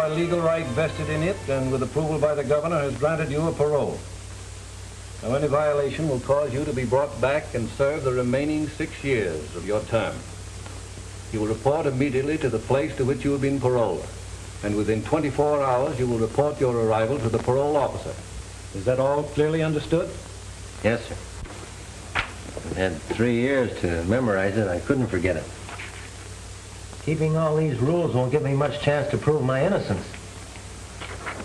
a legal right vested in it and with approval by the governor has granted you a parole. Now, any violation will cause you to be brought back and serve the remaining 6 years of your term. You will report immediately to the place to which you have been paroled, and within 24 hours you will report your arrival to the parole officer. Is that all clearly understood? Yes, sir. I've had 3 years to memorize it. I couldn't forget it. Keeping all these rules won't give me much chance to prove my innocence.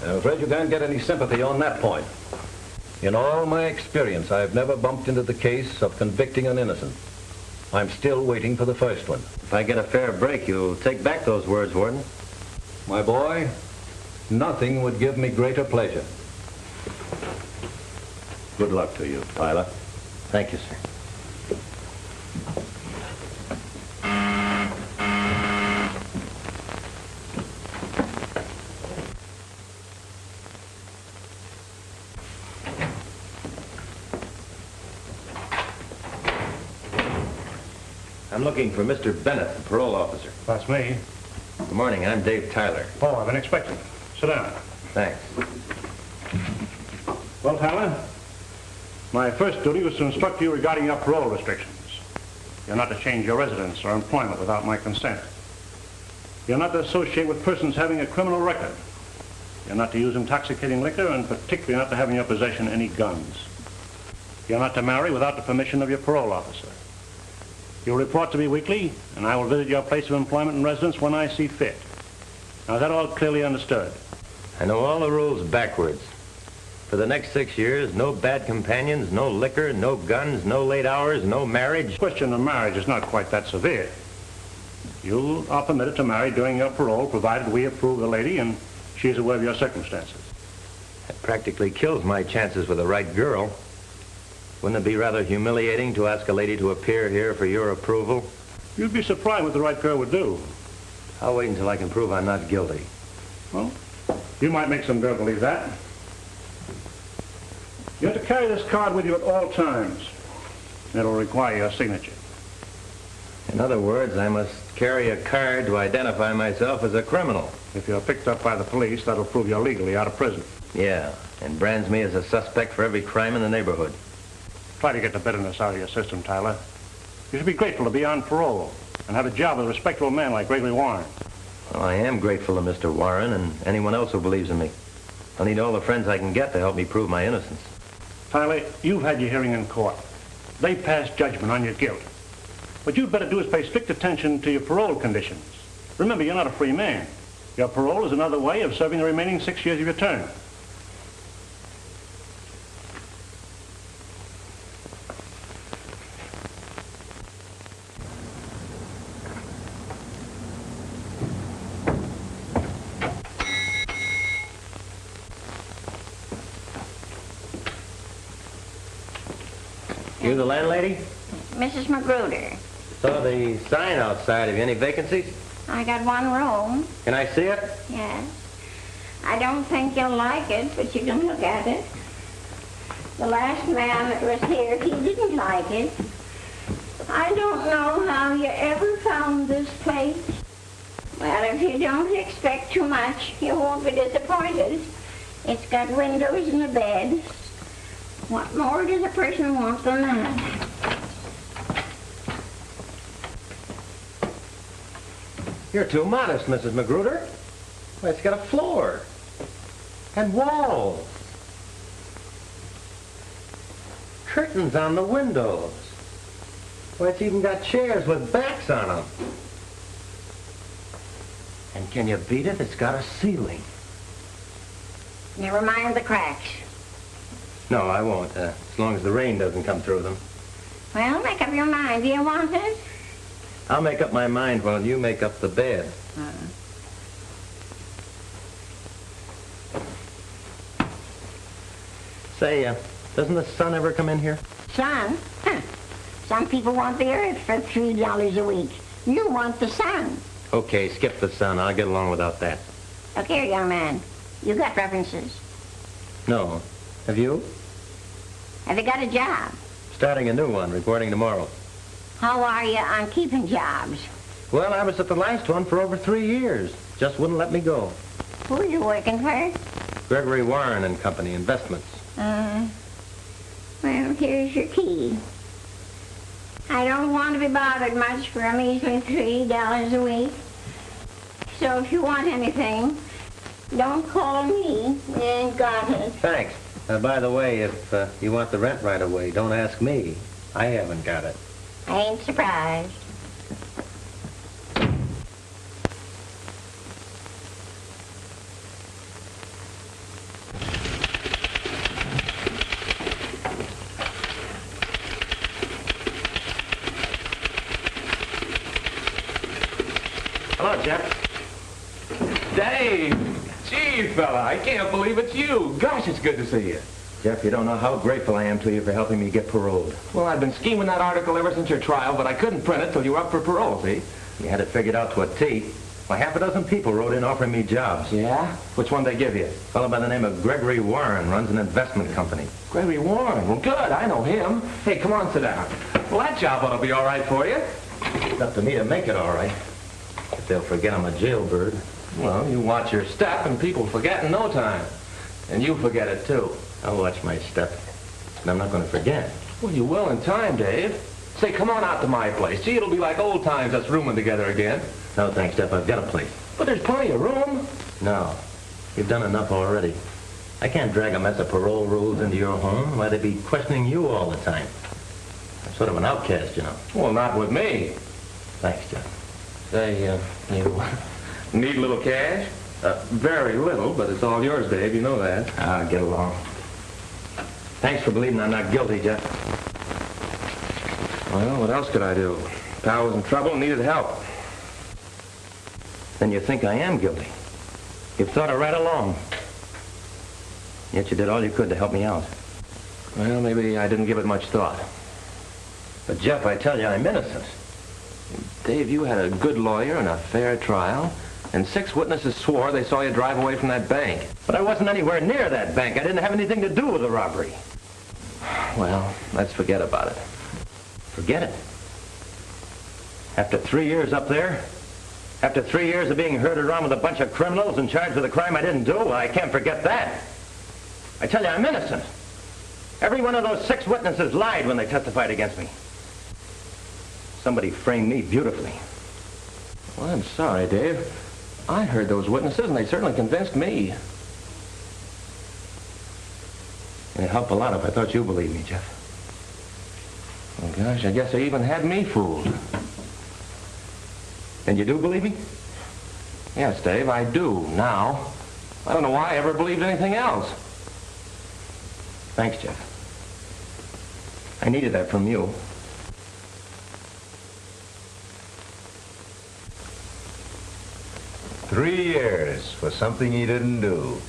I'm afraid you can't get any sympathy on that point. In all my experience, I've never bumped into the case of convicting an innocent. I'm still waiting for the first one. If I get a fair break, you'll take back those words, Warden. My boy, nothing would give me greater pleasure. Good luck to you, Tyler. Thank you, sir. I'm looking for Mr. Bennett, the parole officer. That's me. Good morning. I'm Dave Tyler. Oh, I've been expecting. Sit down. Thanks. Well, Tyler, my first duty was to instruct you regarding your parole restrictions. You're not to change your residence or employment without my consent. You're not to associate with persons having a criminal record. You're not to use intoxicating liquor, and particularly not to have in your possession any guns. You're not to marry without the permission of your parole officer. You'll report to me weekly, and I will visit your place of employment and residence when I see fit. Now, is that all clearly understood? I know all the rules backwards. For the next 6 years, no bad companions, no liquor, no guns, no late hours, no marriage. The question of marriage is not quite that severe. You are permitted to marry during your parole, provided we approve the lady and she is aware of your circumstances. That practically kills my chances with the right girl. Wouldn't it be rather humiliating to ask a lady to appear here for your approval? You'd be surprised what the right girl would do. I'll wait until I can prove I'm not guilty. Well, you might make some girl believe that. You have to carry this card with you at all times. It'll require your signature. In other words, I must carry a card to identify myself as a criminal. If you're picked up by the police, that'll prove you're legally out of prison. Yeah, and brands me as a suspect for every crime in the neighborhood. Try to get the bitterness out of your system, Tyler. You should be grateful to be on parole and have a job with a respectable man like Gregory Warren. Well, I am grateful to Mr. Warren and anyone else who believes in me. I'll need all the friends I can get to help me prove my innocence. Tyler, you've had your hearing in court. They passed judgment on your guilt. What you'd better do is pay strict attention to your parole conditions. Remember, you're not a free man. Your parole is another way of serving the remaining 6 years of your term. You the landlady? Mrs. Magruder. Saw the sign outside. Have you any vacancies? I got one room. Can I see it? Yes. I don't think you'll like it, but you can look at it. The last man that was here, he didn't like it. I don't know how you ever found this place. Well, if you don't expect too much, you won't be disappointed. It's got windows and a bed. What more does a person want than that? You're too modest, Mrs. Magruder. Why, it's got a floor and walls, curtains on the windows. Why, it's even got chairs with backs on them. And can you beat it? It's got a ceiling. Never mind the cracks. No, I won't, as long as the rain doesn't come through them. Well, make up your mind. Do you want it? I'll make up my mind while you make up the bed. Say, doesn't the sun ever come in here? Sun? Huh. Some people want the earth for $3 a week. You want the sun. Okay, skip the sun. I'll get along without that. Look here, young man. You got references. No. Have you? Have you got a job? Starting a new one, reporting tomorrow. How are you on keeping jobs? Well, I was at the last one for over 3 years. Just wouldn't let me go. Who are you working for? Gregory Warren and Company Investments. Well, here's your key. I don't want to be bothered much for a measly $3 a week. So if you want anything, don't call me. You ain't got it. Thanks. By the way, if you want the rent right away, don't ask me. I haven't got it. I ain't surprised. Hello, Jeff. Dave! Gee, fella, I can't believe it's you. Gosh, it's good to see you. Jeff, you don't know how grateful I am to you for helping me get paroled. Well, I've been scheming that article ever since your trial, but I couldn't print it till you were up for parole, see? You had it figured out to a T. Why, half a dozen people wrote in offering me jobs. Yeah? Which one they give you? A fellow by the name of Gregory Warren runs an investment company. Gregory Warren. Well, good. I know him. Hey, come on, sit down. Well, that job ought to be all right for you. It's up to me to make it all right. If they'll forget I'm a jailbird. Well, you watch your step, and people forget in no time. And you forget it, too. I'll watch my step. And I'm not going to forget. Well, you will in time, Dave. Say, come on out to my place. Gee, it'll be like old times us rooming together again. No, thanks, Jeff. I've got a place. But there's plenty of room. No. You've done enough already. I can't drag a mess of parole rules into your home. Why, they'd be questioning you all the time. I'm sort of an outcast, you know. Well, not with me. Thanks, Jeff. Say, you need a little cash? Very little, but it's all yours, Dave. You know that. Ah, get along. Thanks for believing I'm not guilty, Jeff. Well, what else could I do? Pal was in trouble and needed help. Then you think I am guilty. You've thought it right along. Yet you did all you could to help me out. Well, maybe I didn't give it much thought. But, Jeff, I tell you, I'm innocent. Dave, you had a good lawyer and a fair trial, and 6 witnesses swore they saw you drive away from that bank. But I wasn't anywhere near that bank. I didn't have anything to do with the robbery. Well, let's forget about it. Forget it. After 3 years up there, after 3 years of being herded around with a bunch of criminals and charged with a crime I didn't do, well, I can't forget that. I tell you, I'm innocent. Every one of those 6 witnesses lied when they testified against me. Somebody framed me beautifully. Well, I'm sorry, Dave. I heard those witnesses, and they certainly convinced me. It'd help a lot if I thought you believed me, Jeff. Oh, gosh, I guess they even had me fooled. And you do believe me? Yes, Dave, I do, now. I don't know why I ever believed anything else. Thanks, Jeff. I needed that from you. Three years for something he didn't do.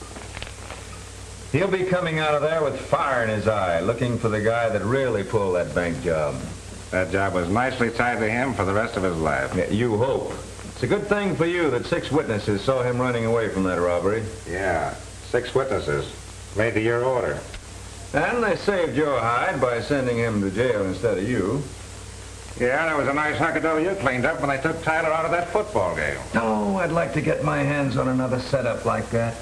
He'll be coming out of there with fire in his eye, looking for the guy that really pulled that bank job. That job was nicely tied to him for the rest of his life. Yeah, you hope. It's a good thing for you that 6 witnesses saw him running away from that robbery. Yeah, 6 witnesses. Made to your order. And they saved your hide by sending him to jail instead of you. Yeah, there was a nice hunk of dough you cleaned up when they took Tyler out of that football game. Oh, I'd like to get my hands on another setup like that.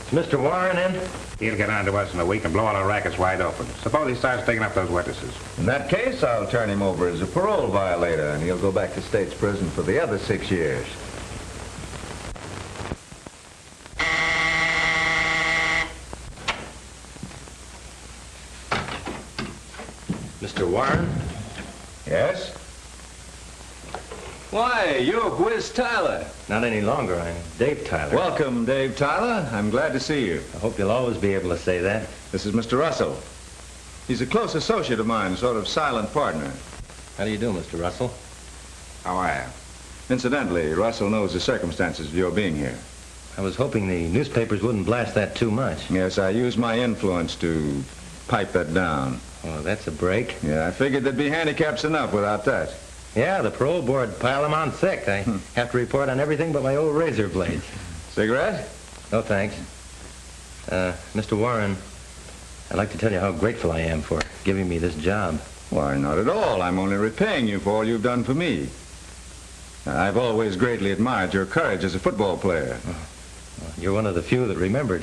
Is Mr. Warren in? He'll get on to us in a week and blow all our rackets wide open. Suppose he starts taking up those witnesses. In that case, I'll turn him over as a parole violator, and he'll go back to state's prison for the other 6 years. Mr. Warren? Yes? Why, you're Whiz Tyler. Not any longer. I'm Dave Tyler. Welcome, Dave Tyler. I'm glad to see you. I hope you'll always be able to say that. This is Mr. Russell. He's a close associate of mine, sort of silent partner. How do you do, Mr. Russell? How are you? Incidentally, Russell knows the circumstances of your being here. I was hoping the newspapers wouldn't blast that too much. Yes, I used my influence to pipe that down. Oh, that's a break. Yeah, I figured there'd be handicaps enough without that. Yeah, the parole board piled them on thick. I have to report on everything but my old razor blades. Cigarette? No, thanks. Mr. Warren, I'd like to tell you how grateful I am for giving me this job. Why, not at all. I'm only repaying you for all you've done for me. I've always greatly admired your courage as a football player. You're one of the few that remembered.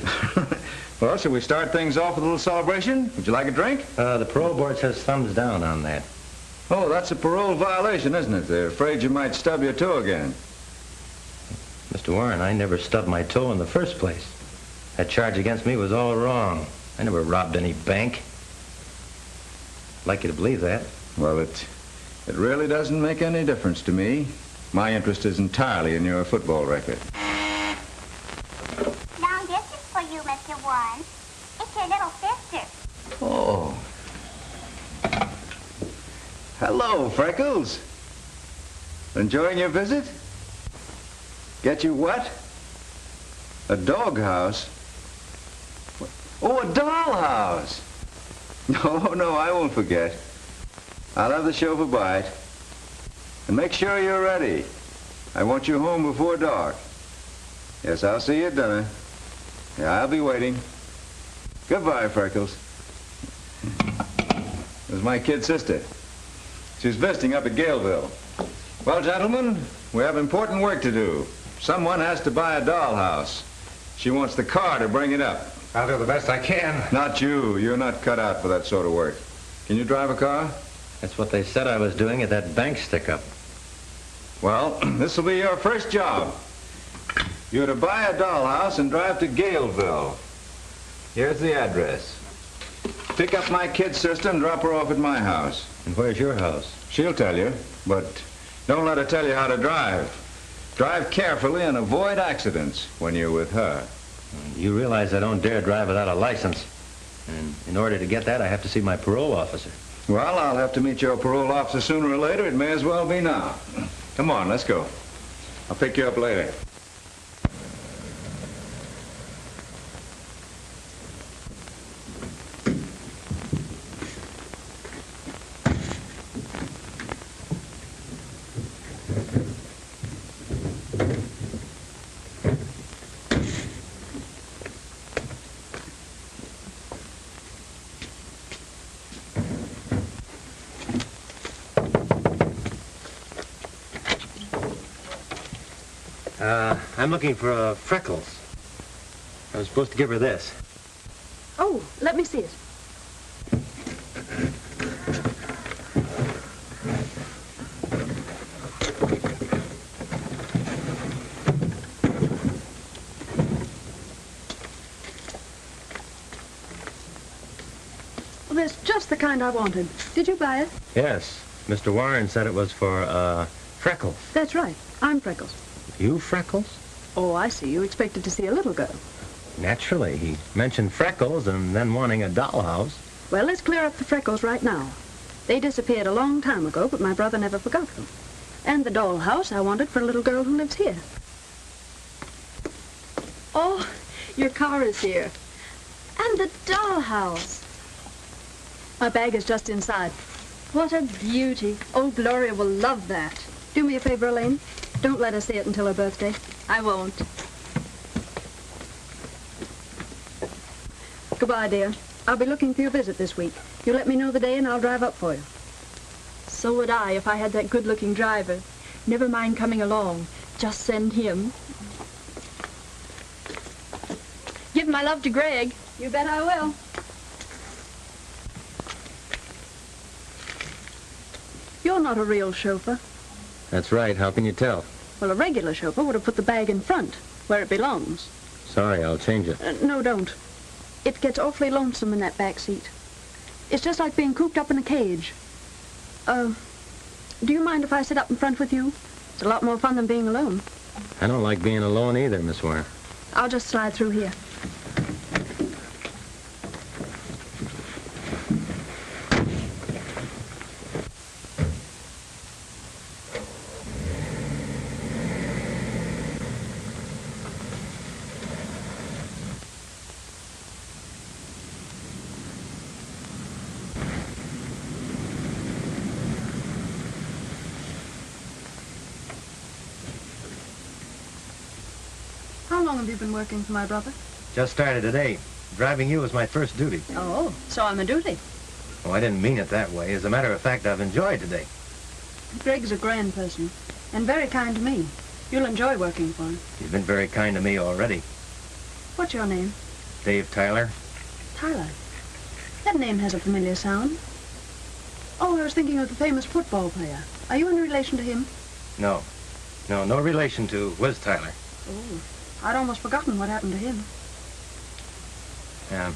Well, shall we start things off with a little celebration? Would you like a drink? The parole board says thumbs down on that. Oh, that's a parole violation, isn't it? They're afraid you might stub your toe again. Mr. Warren, I never stubbed my toe in the first place. That charge against me was all wrong. I never robbed any bank. I'd like you to believe that. Well, it really doesn't make any difference to me. My interest is entirely in your football record. Now this is for you, Mr. Warren. It's your little sister. Oh. Hello, Freckles. Enjoying your visit? Get you what? A doghouse? Oh, a dollhouse. No, I won't forget. I'll have the chauffeur by it. And make sure you're ready. I want you home before dark. Yes, I'll see you at dinner. Yeah, I'll be waiting. Goodbye, Freckles. This is my kid sister. She's visiting up at Galeville. Well, gentlemen, we have important work to do. Someone has to buy a dollhouse. She wants the car to bring it up. I'll do the best I can. Not you. You're not cut out for that sort of work. Can you drive a car? That's what they said I was doing at that bank stick-up. Well, this will be your first job. You're to buy a dollhouse and drive to Galeville. Here's the address. Pick up my kid sister and drop her off at my house. And where's your house? She'll tell you, but don't let her tell you how to drive. Drive carefully and avoid accidents when you're with her. You realize I don't dare drive without a license. And in order to get that, I have to see my parole officer. Well, I'll have to meet your parole officer sooner or later. It may as well be now. Come on, let's go. I'll pick you up later. I'm looking for Freckles. I was supposed to give her this. Oh, let me see it. Well, that's just the kind I wanted. Did you buy it? Yes. Mr. Warren said it was for, Freckles. That's right. I'm Freckles. You Freckles? Oh, I see. You expected to see a little girl. Naturally. He mentioned Freckles and then wanting a dollhouse. Well, let's clear up the Freckles right now. They disappeared a long time ago, but my brother never forgot them. And the dollhouse I wanted for a little girl who lives here. Oh, your car is here. And the dollhouse. My bag is just inside. What a beauty. Old Gloria will love that. Do me a favor, Elaine. Don't let her see it until her birthday. I won't. Goodbye, dear. I'll be looking for your visit this week. You let me know the day and I'll drive up for you. So would I if I had that good-looking driver. Never mind coming along. Just send him. Give my love to Greg. You bet I will. You're not a real chauffeur. That's right. How can you tell? Well, a regular chauffeur would have put the bag in front, where it belongs. Sorry, I'll change it. No, don't. It gets awfully lonesome in that back seat. It's just like being cooped up in a cage. Do you mind if I sit up in front with you? It's a lot more fun than being alone. I don't like being alone either, Miss Warren. I'll just slide through here. How long have you been working for my brother? Just started today. Driving you was my first duty. Oh, so I'm a duty. Oh, I didn't mean it that way. As a matter of fact, I've enjoyed today. Greg's a grand person, and very kind to me. You'll enjoy working for him. He's been very kind to me already. What's your name? Dave Tyler. Tyler. That name has a familiar sound. Oh, I was thinking of the famous football player. Are you in relation to him? No. No relation to Wiz Tyler. Oh, I'd almost forgotten what happened to him. Yeah.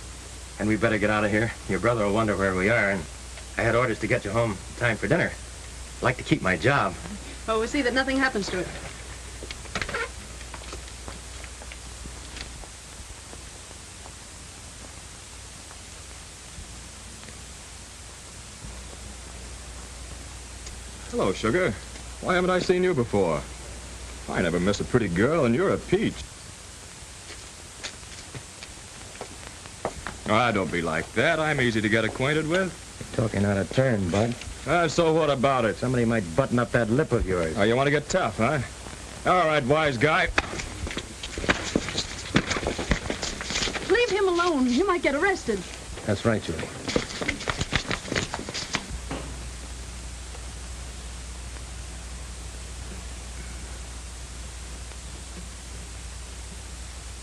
And we better get out of here. Your brother will wonder where we are, and I had orders to get you home in time for dinner. I'd like to keep my job. Oh, we'll see that nothing happens to it. Hello, Sugar. Why haven't I seen you before? I never miss a pretty girl, and you're a peach. Ah, don't be like that. I'm easy to get acquainted with. You're talking out of turn, Bud. So what about it? Somebody might button up that lip of yours. Oh, you want to get tough, huh? All right, wise guy. Leave him alone. You might get arrested. That's right, Julie.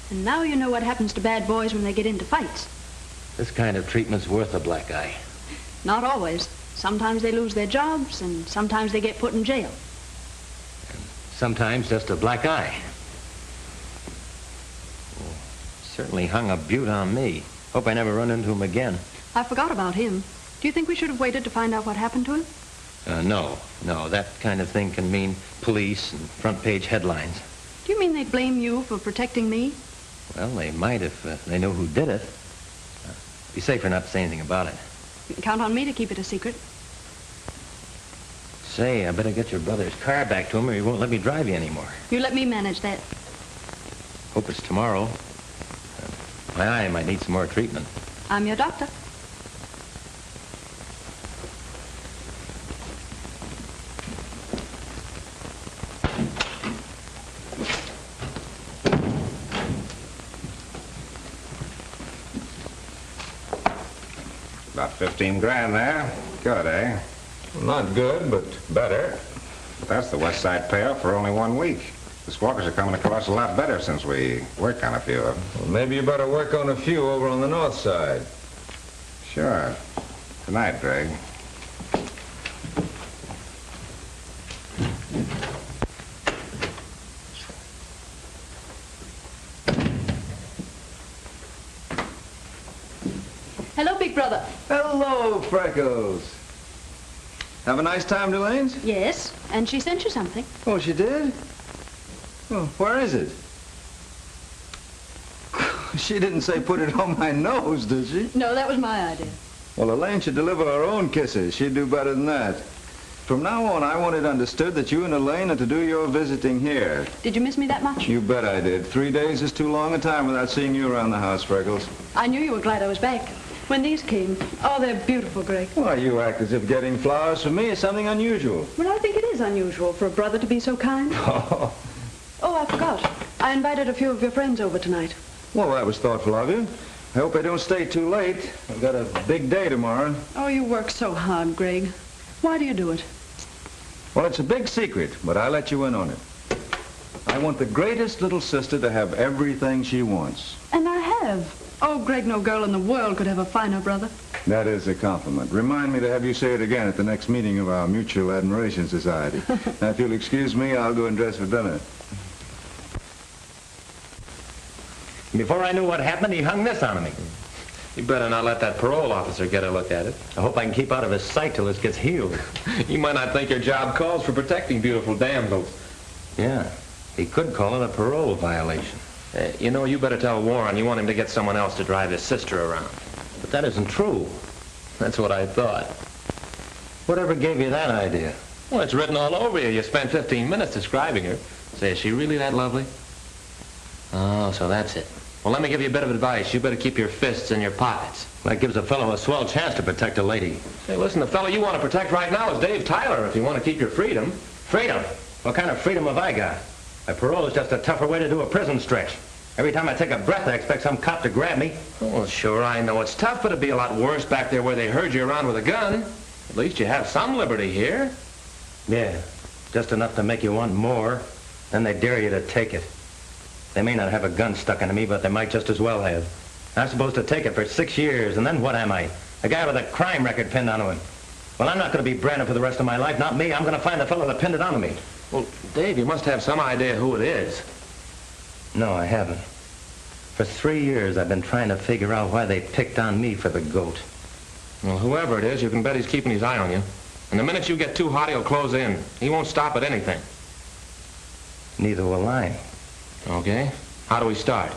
And now you know what happens to bad boys when they get into fights. This kind of treatment's worth a black eye. Not always. Sometimes they lose their jobs, and sometimes they get put in jail. Sometimes just a black eye. Oh, certainly hung a beaut on me. Hope I never run into him again. I forgot about him. Do you think we should have waited to find out what happened to him? No. That kind of thing can mean police and front-page headlines. Do you mean they'd blame you for protecting me? Well, they might if they knew who did it. Be safer not to say anything about it. You can count on me to keep it a secret. Say, I better get your brother's car back to him or he won't let me drive you anymore. You let me manage that. Hope it's tomorrow. My eye might need some more treatment. I'm your doctor. About 15 grand there. Good, eh? Not good, but better. But that's the West Side payoff for only 1 week. The squawkers are coming across a lot better since we worked on a few of them. Well, maybe you better work on a few over on the north side. Sure. Tonight, Greg. Hello, big brother. Hello, Freckles. Have a nice time, Delane's? Yes, and she sent you something. Oh, she did? Well, where is it? She didn't say put it on my nose, did she? No, that was my idea. Well, Elaine should deliver her own kisses. She'd do better than that. From now on, I want it understood that you and Elaine are to do your visiting here. Did you miss me that much? You bet I did. 3 days is too long a time without seeing you around the house, Freckles. I knew you were glad I was back. When these came, oh, they're beautiful, Greg. Why, you act as if getting flowers from me is something unusual. Well, I think it is unusual for a brother to be so kind. Oh, I forgot. I invited a few of your friends over tonight. Well, that was thoughtful of you. I hope I don't stay too late. I've got a big day tomorrow. Oh, you work so hard, Greg. Why do you do it? Well, it's a big secret, but I let you in on it. I want the greatest little sister to have everything she wants. And I have. Oh, Greg, no girl in the world could have a finer brother. That is a compliment. Remind me to have you say it again at the next meeting of our Mutual Admiration Society. Now, if you'll excuse me, I'll go and dress for dinner. Before I knew what happened, he hung this on me. You better not let that parole officer get a look at it. I hope I can keep out of his sight till this gets healed. You might not think your job calls for protecting beautiful damsels. Yeah, he could call it a parole violation. You know, you better tell Warren you want him to get someone else to drive his sister around. But that isn't true. That's what I thought. Whatever gave you that idea? Well, it's written all over you. You spent 15 minutes describing her. Say, is she really that lovely? Oh, so that's it. Well, let me give you a bit of advice. You better keep your fists in your pockets. That gives a fellow a swell chance to protect a lady. Hey, listen, the fellow you want to protect right now is Dave Tyler, if you want to keep your freedom. Freedom? What kind of freedom have I got? My parole is just a tougher way to do a prison stretch. Every time I take a breath, I expect some cop to grab me. Well, sure, I know it's tough, but it'd be a lot worse back there where they herd you around with a gun. At least you have some liberty here. Yeah, just enough to make you want more. Then they dare you to take it. They may not have a gun stuck into me, but they might just as well have. I'm supposed to take it for 6 years, and then what am I? A guy with a crime record pinned onto him. Well, I'm not going to be branded for the rest of my life. Not me. I'm going to find the fellow that pinned it onto me. Well, Dave, you must have some idea who it is. No, I haven't. For 3 years, I've been trying to figure out why they picked on me for the goat. Well, whoever it is, you can bet he's keeping his eye on you. And the minute you get too hot, he'll close in. He won't stop at anything. Neither will I. Okay. How do we start?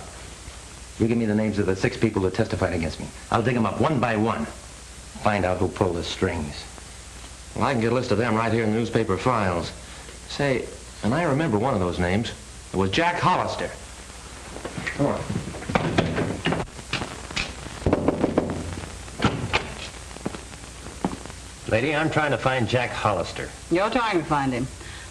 You give me the names of the 6 people who testified against me. I'll dig them up one by one. Find out who pulled the strings. Well, I can get a list of them right here in the newspaper files. Say, and I remember one of those names. It was Jack Hollister. Come on. Lady, I'm trying to find Jack Hollister. You're trying to find him.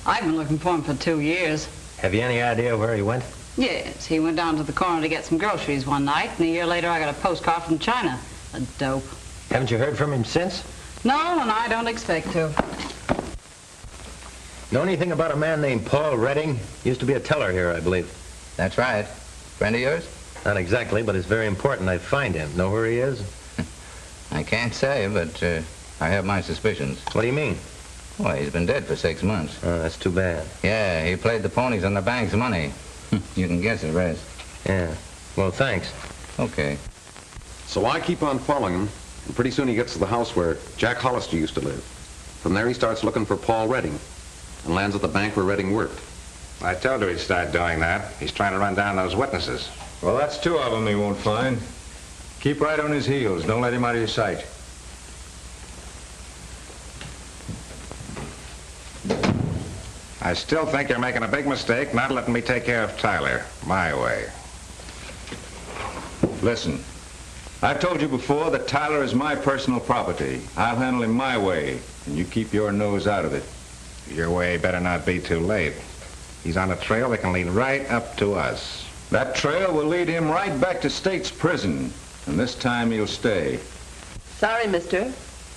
I've been looking for him for 2 years. Have you any idea where he went? Yes, he went down to the corner to get some groceries one night, and a year later I got a postcard from China. A dope. Haven't you heard from him since? No, and I don't expect to. Know anything about a man named Paul Redding? Used to be a teller here, I believe. That's right. Friend of yours? Not exactly, but it's very important I find him. Know where he is? I can't say, but I have my suspicions. What do you mean? Well, he's been dead for 6 months. Oh, that's too bad. Yeah, he played the ponies on the bank's money. You can guess the rest. Yeah. Well, thanks. Okay. So I keep on following him, and pretty soon he gets to the house where Jack Hollister used to live. From there he starts looking for Paul Redding, and lands at the bank where Redding worked. I told you he'd start doing that. He's trying to run down those witnesses. Well, that's 2 of them he won't find. Keep right on his heels. Don't let him out of your sight. I still think you're making a big mistake not letting me take care of Tyler my way. Listen, I've told you before that Tyler is my personal property. I'll handle him my way, and you keep your nose out of it. Your way better not be too late. He's on a trail that can lead right up to us. That trail will lead him right back to State's prison, and this time he'll stay. Sorry, mister,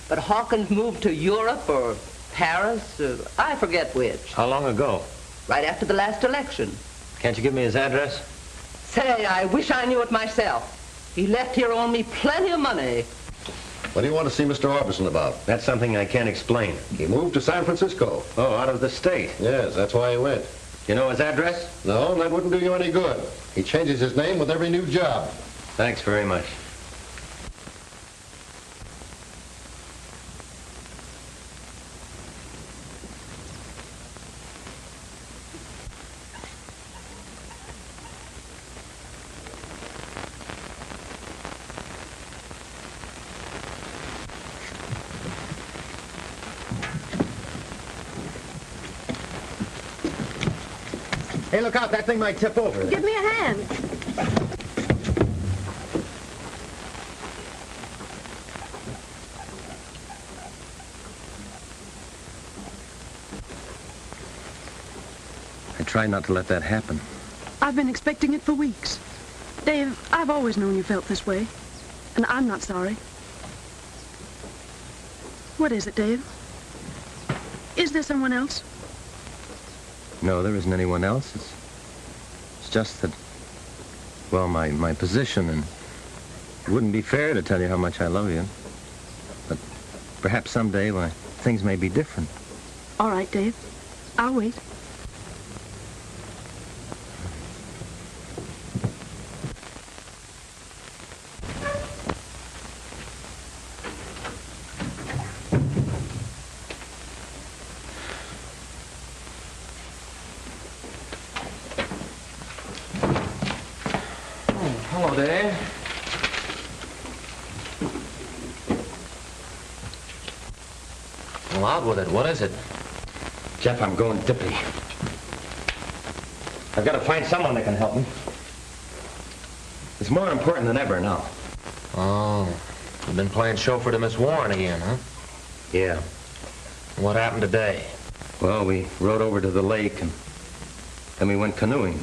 but Hawkins moved to Europe or Paris, I forget which. How long ago? Right after the last election. Can't you give me his address? Say, I wish I knew it myself. He left here owing me plenty of money. What do you want to see Mr. Orbison about? That's something I can't explain. He moved to San Francisco. Oh, out of the state? Yes, that's why he went. You know his address? No, that wouldn't do you any good. He changes his name with every new job. Thanks very much. Hey, look out. That thing might tip over. Give me a hand. I try not to let that happen. I've been expecting it for weeks. Dave, I've always known you felt this way. And I'm not sorry. What is it, Dave? Is there someone else? No, there isn't anyone else. It's just that, well, my position, and it wouldn't be fair to tell you how much I love you. But perhaps someday, why, things may be different. All right, Dave. I'll wait. Hello, Dave. Well, out with it. What is it? Jeff, I'm going dippy. I've got to find someone that can help me. It's more important than ever now. Oh, you've been playing chauffeur to Miss Warren again, huh? Yeah. What happened today? Well, we rode over to the lake, and then we went canoeing.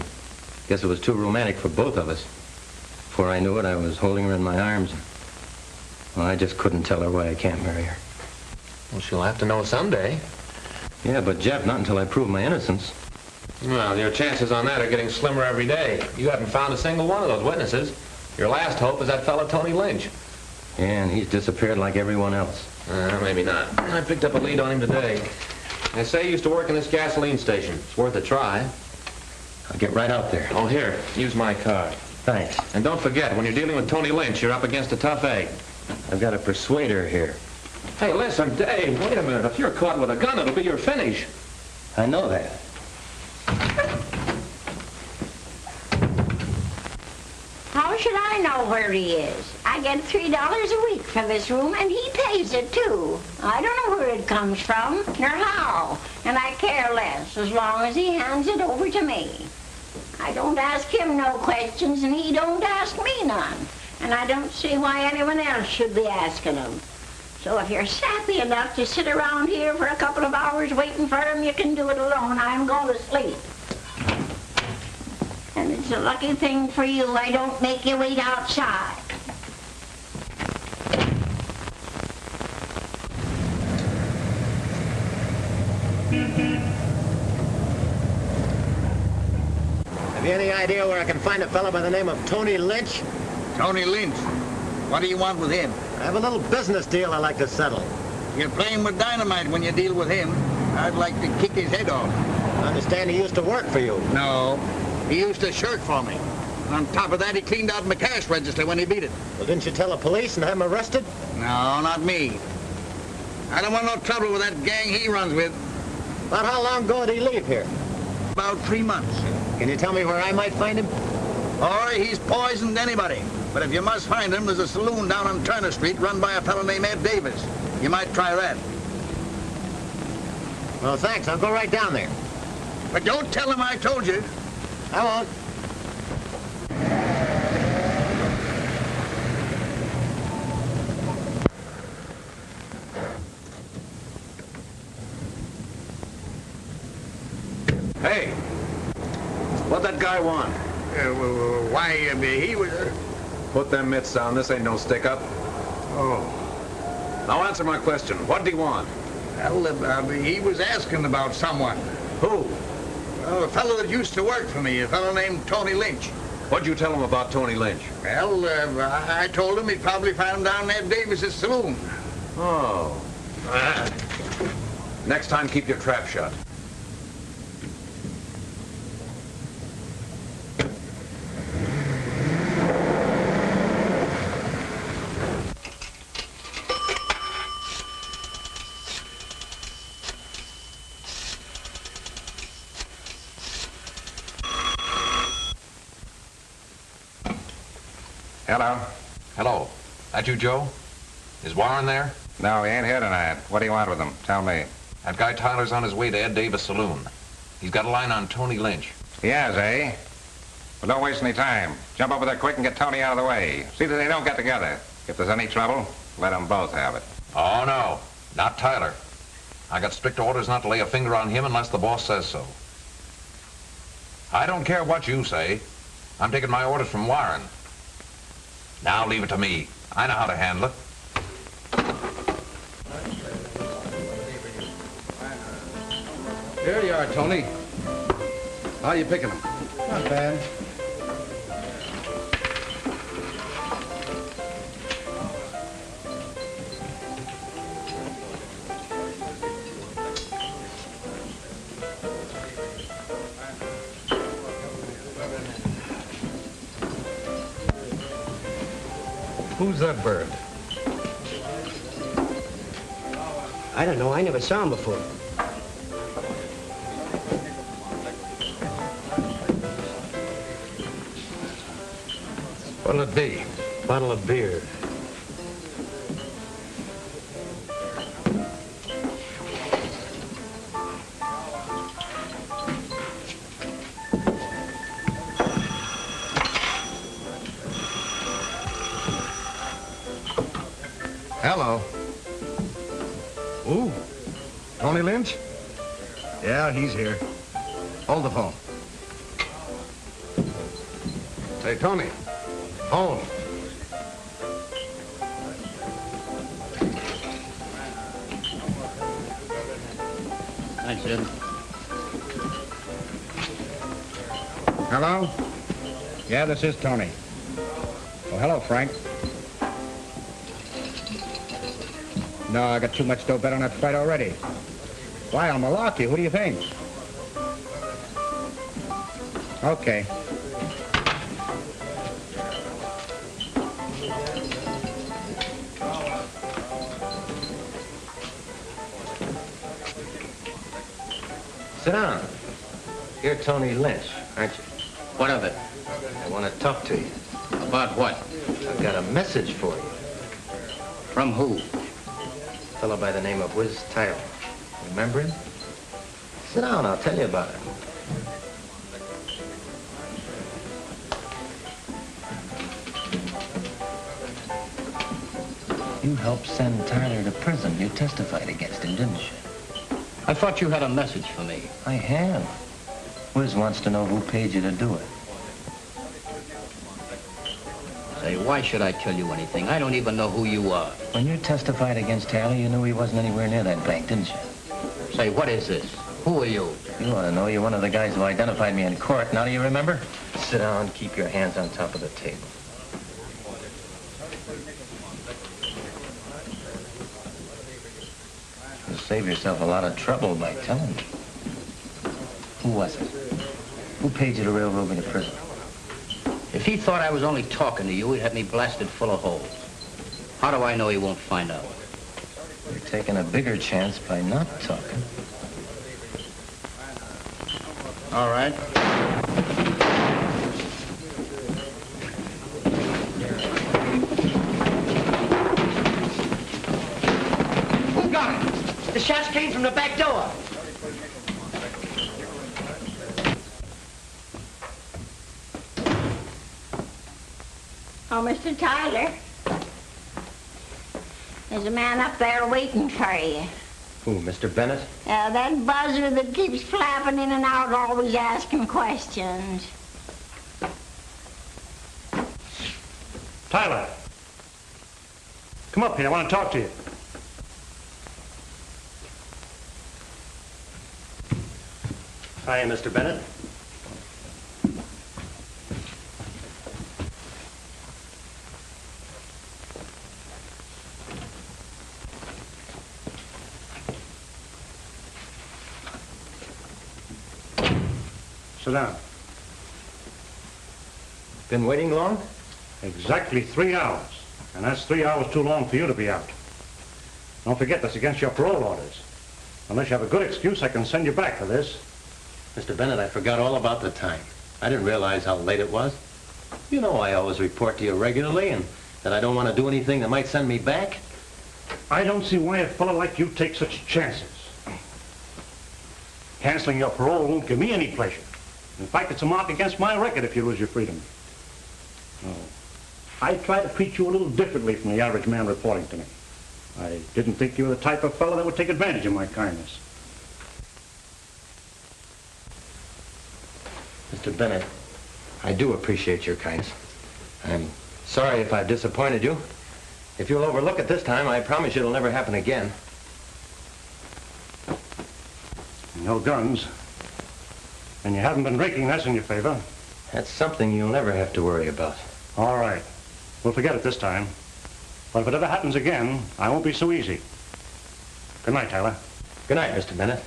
Guess it was too romantic for both of us. Before I knew it, I was holding her in my arms. Well, I just couldn't tell her why I can't marry her. Well, she'll have to know someday. Yeah, but Jeff, not until I prove my innocence. Well, your chances on that are getting slimmer every day. You haven't found a single one of those witnesses. Your last hope is that fellow Tony Lynch. Yeah, and he's disappeared like everyone else. Maybe not. I picked up a lead on him today. They say he used to work in this gasoline station. It's worth a try. I'll get right out there. Oh, here, use my card. Thanks. And don't forget, when you're dealing with Tony Lynch, you're up against a tough egg. I've got a persuader here. Hey, listen, Dave, wait a minute. If you're caught with a gun, it'll be your finish. I know that. How should I know where he is? I get $3 a week for this room, and he pays it, too. I don't know where it comes from, nor how, and I care less as long as he hands it over to me. I don't ask him no questions, and he don't ask me none, and I don't see why anyone else should be asking him. So if you're sappy enough to sit around here for a couple of hours waiting for him, you can do it alone. I'm going to sleep. And it's a lucky thing for you I don't make you wait outside. Have you any idea where I can find a fellow by the name of Tony Lynch? Tony Lynch? What do you want with him? I have a little business deal I'd like to settle. You're playing with dynamite when you deal with him. I'd like to kick his head off. I understand he used to work for you. No, he used to shirk for me. And on top of that, he cleaned out my cash register when he beat it. Well, didn't you tell the police and have him arrested? No, not me. I don't want no trouble with that gang he runs with. About how long ago did he leave here? About 3 months. Can you tell me where I might find him? Or he's poisoned anybody. But if you must find him, there's a saloon down on Turner Street run by a fellow named Ed Davis. You might try that. Well, thanks. I'll go right down there. But don't tell him I told you. I won't. Hey, what'd that guy want? Why, he was... Put them mitts down. This ain't no stick-up. Oh. Now answer my question. What'd he want? Well, he was asking about someone. Who? Well, a fellow that used to work for me, a fellow named Tony Lynch. What'd you tell him about Tony Lynch? Well, I told him he'd probably find him down at Davis's saloon. Oh. Next time, keep your trap shut. Hello? Hello. That you, Joe? Is Warren there? No, he ain't here tonight. What do you want with him? Tell me. That guy Tyler's on his way to Ed Davis' saloon. He's got a line on Tony Lynch. He has, eh? Well, don't waste any time. Jump over there quick and get Tony out of the way. See that they don't get together. If there's any trouble, let them both have it. Oh, no. Not Tyler. I got strict orders not to lay a finger on him unless the boss says so. I don't care what you say. I'm taking my orders from Warren. Now leave it to me. I know how to handle it. Here you are, Tony. How you picking them? Not bad. Who's that bird? I don't know. I never saw him before. What'll it be? Bottle of beer. Hello. Ooh, Tony Lynch? Yeah, he's here. Hold the phone. Hey, Tony. Home. Thanks, Ed. Hello? Yeah, this is Tony. Oh, hello, Frank. No, I got too much dough bet on that fight already. Why, I'll malarkey. What do you think? Okay. Sit down. You're Tony Lynch, aren't you? What of it? I want to talk to you. About what? I've got a message for you. From who? A fellow by the name of Whiz Tyler. Remember him? Sit down, I'll tell you about him. You helped send Tyler to prison. You testified against him, didn't you? I thought you had a message for me. I have. Whiz wants to know who paid you to do it. Say, why should I tell you anything? I don't even know who you are. When you testified against Tyler, you knew he wasn't anywhere near that bank, didn't you? Say, what is this? Who are you? You ought to know. You're one of the guys who identified me in court. Now do you remember? Sit down, keep your hands on top of the table. You'll save yourself a lot of trouble by telling me. Who was it? Who paid you to railroad me to prison? If he thought I was only talking to you, he'd have me blasted full of holes. How do I know he won't find out? You're taking a bigger chance by not talking. All right. Who got it? The shots came from the back door. Oh, Mr. Tyler. There's a man up there waiting for you. Who, Mr. Bennett? That buzzer that keeps flapping in and out, always asking questions. Tyler. Come up here. I want to talk to you. Hi, Mr. Bennett. Sit down. Been waiting long? Exactly 3 hours. And that's 3 hours too long for you to be out. Don't forget, that's against your parole orders. Unless you have a good excuse, I can send you back for this. Mr. Bennett, I forgot all about the time. I didn't realize how late it was. You know I always report to you regularly and that I don't want to do anything that might send me back. I don't see why a fellow like you takes such chances. Canceling your parole won't give me any pleasure. In fact, it's a mark against my record if you lose your freedom. No. I try to treat you a little differently from the average man reporting to me. I didn't think you were the type of fellow that would take advantage of my kindness. Mr. Bennett, I do appreciate your kindness. I'm sorry if I've disappointed you. If you'll overlook it this time, I promise you it'll never happen again. No guns. And you haven't been drinking, that's in your favor. That's something you'll never have to worry about. All right. We'll forget it this time. But if it ever happens again, I won't be so easy. Good night, Tyler. Good night, Mr. Bennett.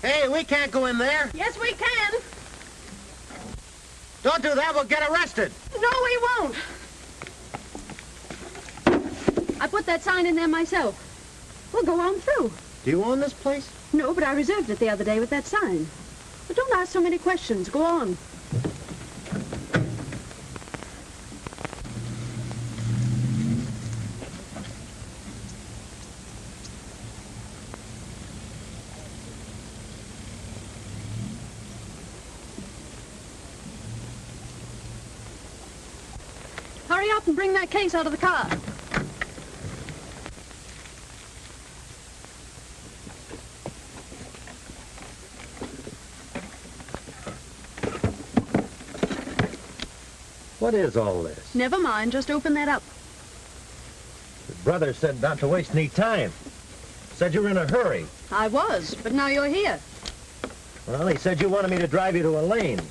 Hey, we can't go in there. Yes, we can. Don't do that, we'll get arrested. No, we won't. I put that sign in there myself. We'll go on through. Do you own this place? No, but I reserved it the other day with that sign. But don't ask so many questions. Go on. hurry up and bring that case out of the car. What is all this? Never mind, just open that up. Your brother said not to waste any time. Said you were in a hurry. I was, but now you're here. Well, he said you wanted me to drive you to Elaine's.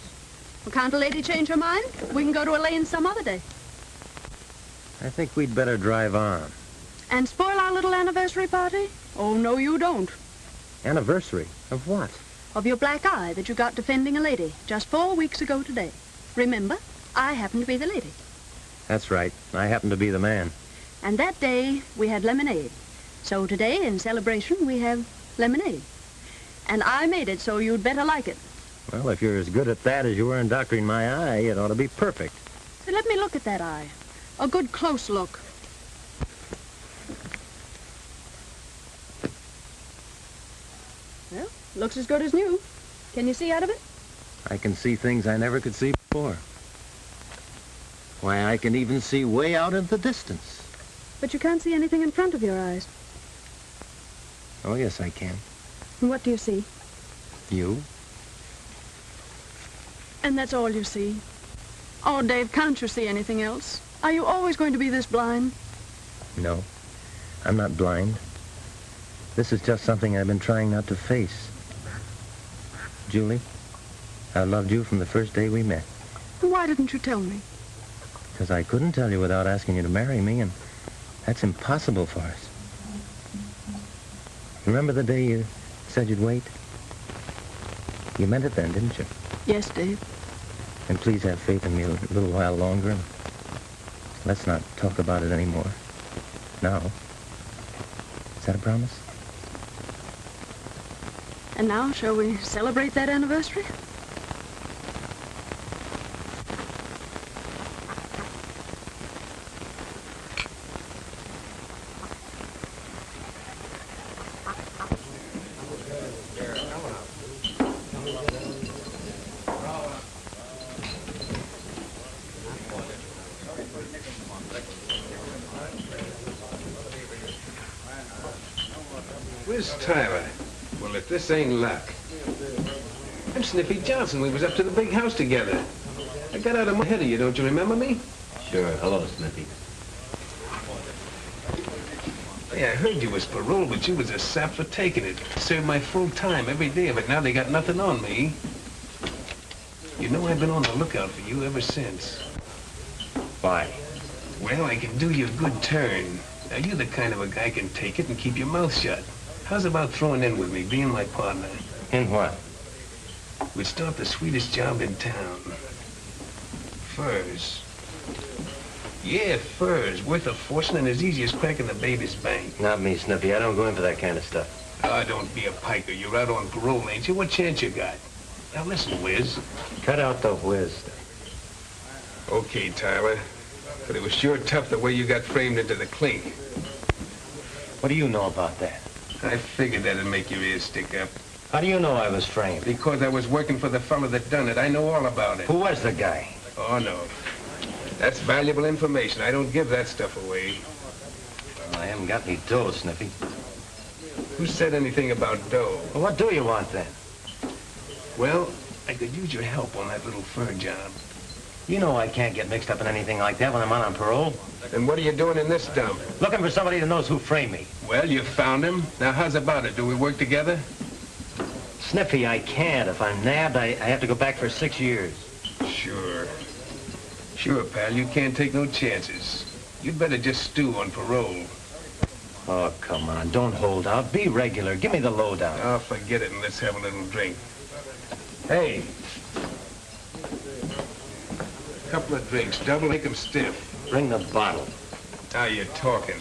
Well, can't a lady change her mind? We can go to Elaine's some other day. I think we'd better drive on. And spoil our little anniversary party? Oh, no, you don't. Anniversary? Of what? Of your black eye that you got defending a lady just 4 weeks ago today. Remember? I happen to be the lady. That's right. I happen to be the man. And that day, we had lemonade. So today, in celebration, we have lemonade. And I made it, so you'd better like it. Well, if you're as good at that as you were in doctoring my eye, it ought to be perfect. So let me look at that eye. A good close look. Well, looks as good as new. Can you see out of it? I can see things I never could see before. Why, I can even see way out in the distance. But you can't see anything in front of your eyes. Oh, yes, I can. And what do you see? You? And that's all you see? Oh, Dave, can't you see anything else? Are you always going to be this blind? No, I'm not blind. This is just something I've been trying not to face. Julie, I loved you from the first day we met. Why didn't you tell me? Because I couldn't tell you without asking you to marry me, and that's impossible for us. Remember the day you said you'd wait? You meant it then, didn't you? Yes, Dave. And please have faith in me a little while longer. And let's not talk about it anymore. Now. Is that a promise? And now, shall we celebrate that anniversary? Where's Tyler? Well, if this ain't luck. I'm Sniffy Johnson. We was up to the big house together. I got out of my head of you, don't you remember me? Sure. Hello, Sniffy. Yeah, I heard you was paroled, but you was a sap for taking it. Served my full time every day, but now they got nothing on me. You know I've been on the lookout for you ever since. Why? Well, I can do you a good turn. Now, you're the kind of a guy can take it and keep your mouth shut. How's about throwing in with me, being my partner? In what? We'd start the sweetest job in town. Furs. Yeah, furs. Worth a fortune and as easy as cracking the baby's bank. Not me, Sniffy. I don't go in for that kind of stuff. Oh, don't be a piker. You're out on parole, ain't you? What chance you got? Now, listen, Wiz. Cut out the whiz. Okay, Tyler. But it was sure tough the way you got framed into the clink. What do you know about that? I figured that'd make your ears stick up. How do you know I was framed? Because I was working for the fellow that done it. I know all about it. Who was the guy? Oh, no. That's valuable information. I don't give that stuff away. Well, I haven't got any dough, Sniffy. Who said anything about dough? Well, what do you want, then? Well, I could use your help on that little fur job. You know I can't get mixed up in anything like that when I'm on parole. Then what are you doing in this dump? Looking for somebody that knows who framed me. Well, you found him. Now, how's about it? Do we work together? Sniffy, I can't. If I'm nabbed, I have to go back for 6 years. Sure. Sure, pal. You can't take no chances. You'd better just stew on parole. Oh, come on. Don't hold out. Be regular. Give me the lowdown. Oh, forget it and let's have a little drink. Hey. Couple of drinks. Double, make 'em stiff. Bring the bottle. Now you're talking.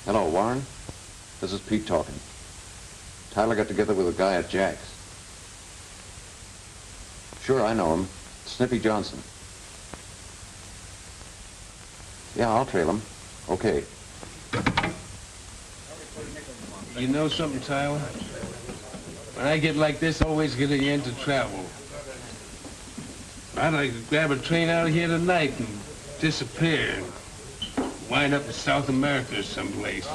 Hello, Warren. This is Pete talking. Tyler got together with a guy at Jack's. Sure, I know him. Sniffy Johnson. Yeah, I'll trail him. Okay. You know something, Tyler? When I get like this, I always get into trouble. I'd like to grab a train out of here tonight and disappear. Wind up in South America or someplace.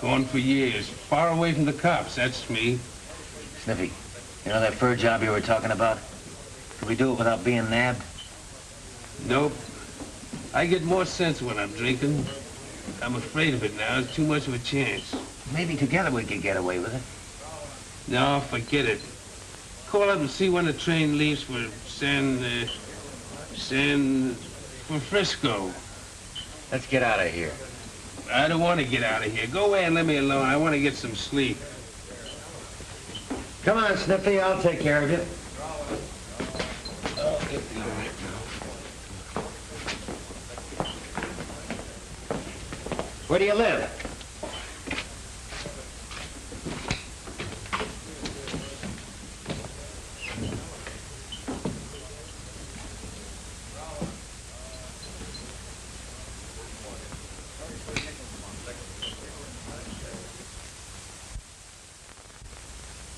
Gone for years. Far away from the cops, that's me. Sniffy, you know that fur job you were talking about? Could we do it without being nabbed? Nope. I get more sense when I'm drinking. I'm afraid of it now. It's too much of a chance. Maybe together we could get away with it. No, forget it. Call up and see when the train leaves for for Frisco. Let's get out of here. I don't want to get out of here. Go away and let me alone. I want to get some sleep. Come on, Sniffy, I'll take care of you. Where do you live?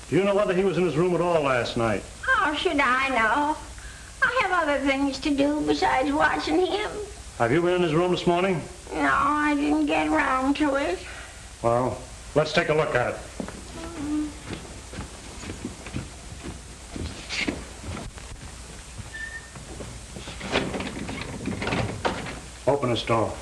Do you know whether he was in his room at all last night? How should I know? I have other things to do besides watching him. Have you been in his room this morning? No, I didn't get round to it. Well, let's take a look at it. Open this door.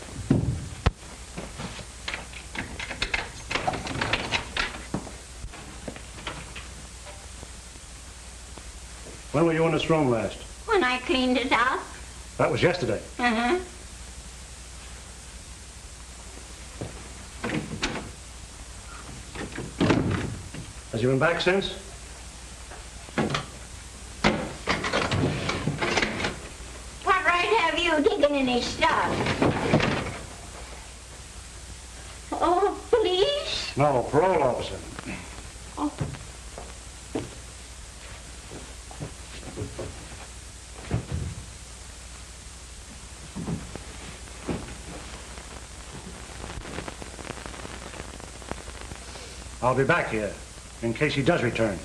When were you in this room last? When I cleaned it up. That was yesterday. Uh-huh. Has he been back since? What right have you digging in his stuff? Oh, police? No, parole officer. Oh. I'll be back here in case he does return.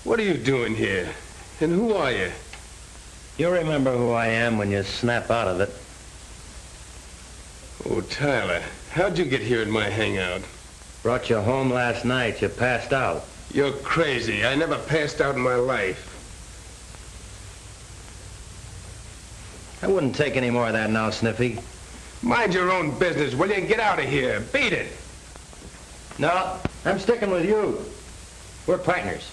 What are you doing here? And who are you? You'll remember who I am when you snap out of it. Oh, Tyler, how'd you get here at my hangout? Brought you home last night. You passed out. You're crazy. I never passed out in my life. I wouldn't take any more of that now, Sniffy. Mind your own business, will you? And get out of here. Beat it. No, I'm sticking with you. We're partners.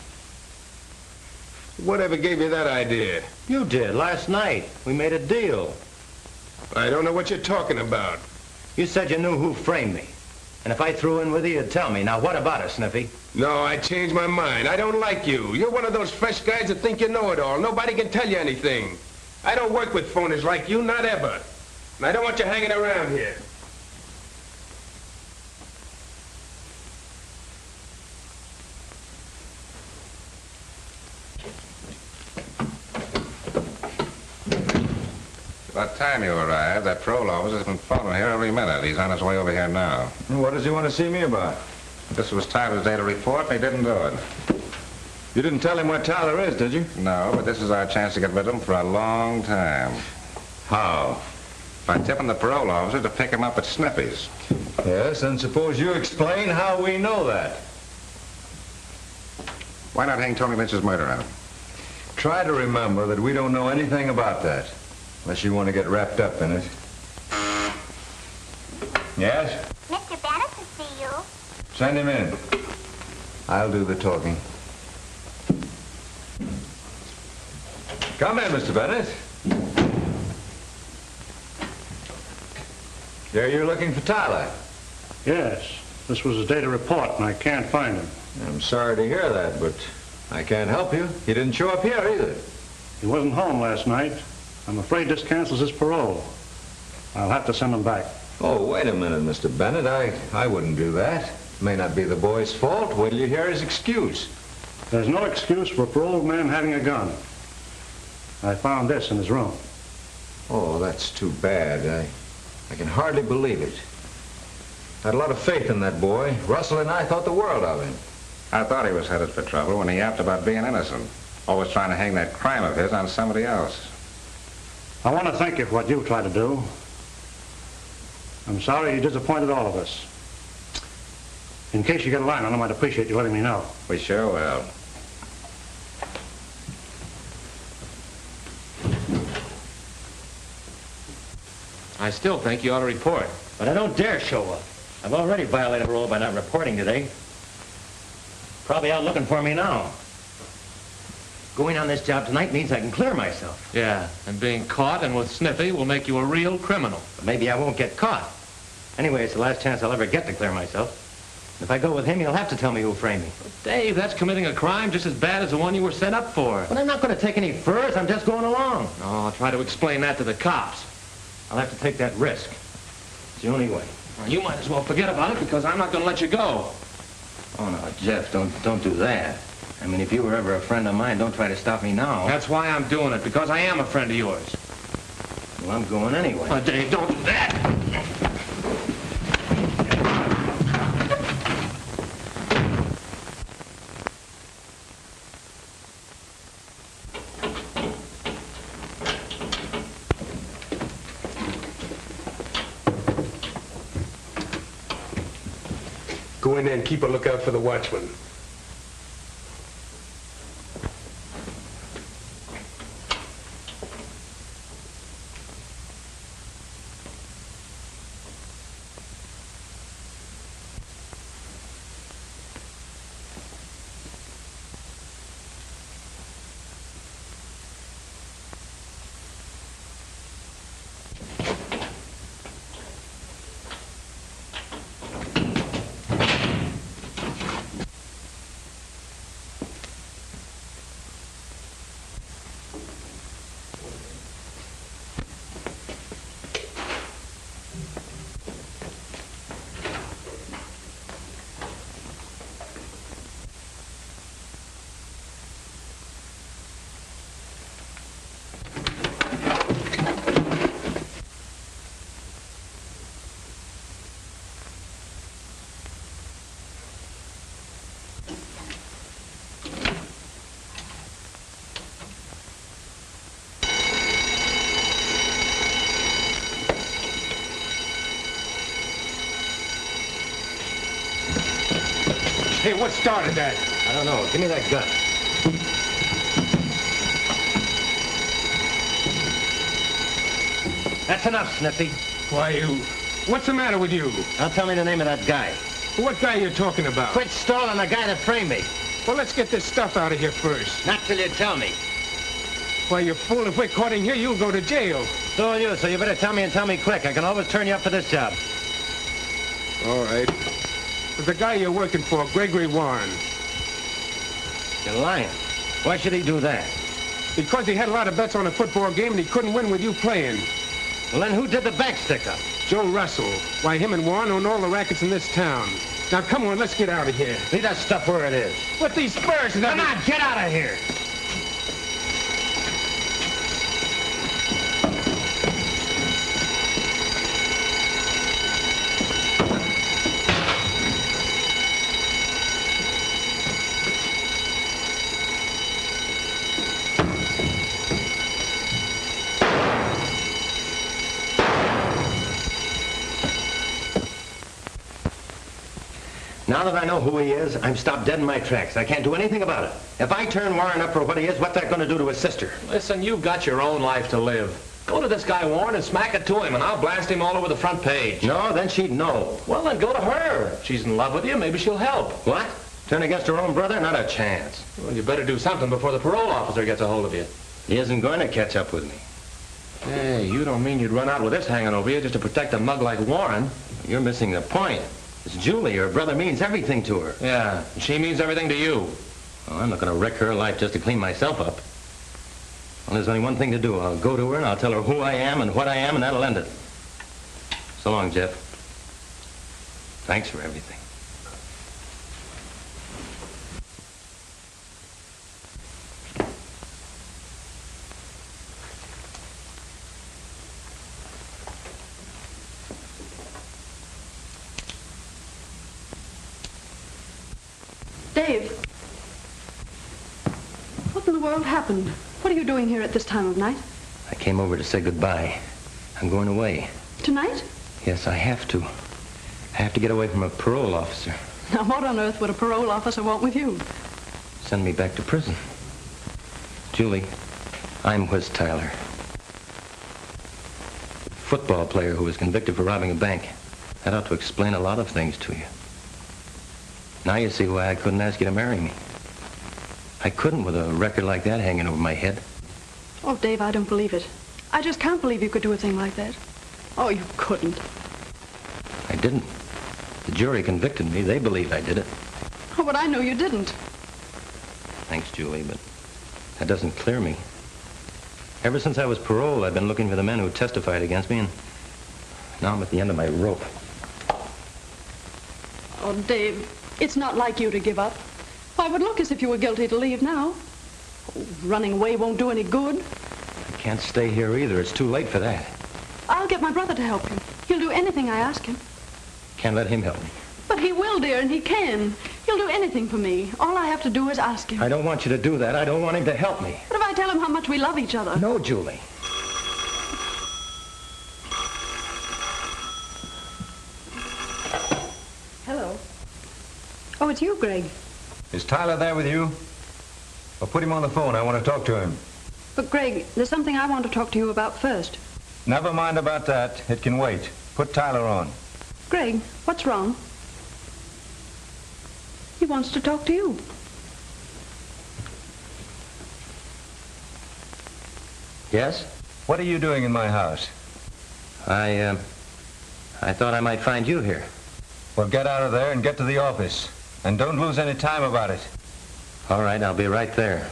Whatever gave you that idea? You did, last night. We made a deal. I don't know what you're talking about. You said you knew who framed me. And if I threw in with you, you'd tell me. Now, what about it, Sniffy? No, I changed my mind. I don't like you. You're one of those fresh guys that think you know it all. Nobody can tell you anything. I don't work with phonies like you, not ever. And I don't want you hanging around here. By the time you arrived, that parole officer's been following here every minute. He's on his way over here now. What does he want to see me about? This was Tyler's day to report, and he didn't do it. You didn't tell him where Tyler is, did you? No, but this is our chance to get rid of him for a long time. How? By tipping the parole officer to pick him up at Snippy's. Yes, and suppose you explain how we know that. Why not hang Tony Lynch's murder on him? Try to remember that we don't know anything about that. Unless you want to get wrapped up in it. Yes? Mr. Bennett to see you. Send him in. I'll do the talking. Come in, Mr. Bennett. There you're looking for Tyler. Yes. This was his day to report, and I can't find him. I'm sorry to hear that, but I can't help you. He didn't show up here either. He wasn't home last night. I'm afraid this cancels his parole. I'll have to send him back. Oh, wait a minute, Mr. Bennett. I wouldn't do that. May not be the boy's fault. Wait till you hear his excuse. There's no excuse for a paroled man having a gun. I found this in his room. Oh, that's too bad. I can hardly believe it. I had a lot of faith in that boy. Russell and I thought the world of him. I thought he was headed for trouble when he yapped about being innocent. Always trying to hang that crime of his on somebody else. I want to thank you for what you've tried to do. I'm sorry you disappointed all of us. In case you get a line on him, I'd appreciate you letting me know. We sure will. I still think you ought to report. But I don't dare show up. I've already violated parole by not reporting today. Probably out looking for me now. Going on this job tonight means I can clear myself. Yeah, and being caught and with Sniffy will make you a real criminal. But maybe I won't get caught. Anyway, it's the last chance I'll ever get to clear myself. If I go with him, he'll have to tell me who framed me. Dave, that's committing a crime just as bad as the one you were sent up for. But I'm not going to take any furs. I'm just going along. Oh, I'll try to explain that to the cops. I'll have to take that risk. It's the only way. Well, you might as well forget about it because I'm not going to let you go. Oh, no, Jeff, don't do that. I mean, if you were ever a friend of mine, don't try to stop me now. That's why I'm doing it, because I am a friend of yours. Well, I'm going anyway. Oh, Dave, don't do that. Go in there and keep a lookout for the watchman. Hey, what started that? I don't know. Give me that gun. That's enough, Sniffy. Why, what's the matter with you? Now tell me the name of that guy. What guy you talking about? Quit stalling the guy that framed me. Well, let's get this stuff out of here first. Not till you tell me. Why, you fool, if we're caught in here, you'll go to jail. So will you, so you better tell me and tell me quick. I can always turn you up for this job. All right. The guy you're working for, Gregory Warren. You're lying. Why should he do that? Because he had a lot of bets on a football game and he couldn't win with you playing. Well, then who did the back stick-up? Joe Russell. Why, him and Warren own all the rackets in this town. Now, come on, let's get out of here. Leave that stuff where it is. With these spurs and Come on, get out of here. Now that I know who he is, I'm stopped dead in my tracks. I can't do anything about it. If I turn Warren up for what he is, what's that going to do to his sister? Listen, you've got your own life to live. Go to this guy Warren and smack it to him, and I'll blast him all over the front page. No, then she'd know. Well, then go to her. If she's in love with you, maybe she'll help. What? Turn against her own brother? Not a chance. Well, you better do something before the parole officer gets a hold of you. He isn't going to catch up with me. Hey, you don't mean you'd run out with this hanging over you just to protect a mug like Warren? You're missing the point. It's Julie. Her brother means everything to her. Yeah, she means everything to you. Well, I'm not going to wreck her life just to clean myself up. Well, there's only one thing to do. I'll go to her and I'll tell her who I am and what I am, and that'll end it. So long, Jeff. Thanks for everything. Dave. What in the world happened? What are you doing here at this time of night? I came over to say goodbye. I'm going away. Tonight? Yes, I have to. I have to get away from a parole officer. Now, what on earth would a parole officer want with you? Send me back to prison. Julie, I'm Whiz Tyler. Football player who was convicted for robbing a bank. That ought to explain a lot of things to you. Now you see why I couldn't ask you to marry me. I couldn't with a record like that hanging over my head. Oh, Dave, I don't believe it. I just can't believe you could do a thing like that. Oh, you couldn't. I didn't. The jury convicted me. They believed I did it. Oh, but I know you didn't. Thanks, Julie, but that doesn't clear me. Ever since I was paroled, I've been looking for the men who testified against me, and now I'm at the end of my rope. Oh, Dave, it's not like you to give up. Why, it would look as if you were guilty to leave now. Oh, running away won't do any good. I can't stay here either. It's too late for that. I'll get my brother to help you. He'll do anything I ask him. Can't let him help me. But he will, dear, and he can. He'll do anything for me. All I have to do is ask him. I don't want you to do that. I don't want him to help me. What if I tell him how much we love each other? No, Julie. Hello. Oh, it's you, Greg. Is Tyler there with you? Well, put him on the phone. I want to talk to him. But, Greg, there's something I want to talk to you about first. Never mind about that. It can wait. Put Tyler on. Greg, what's wrong? He wants to talk to you. Yes? What are you doing in my house? I thought I might find you here. Well, get out of there and get to the office. And don't lose any time about it. All right, I'll be right there.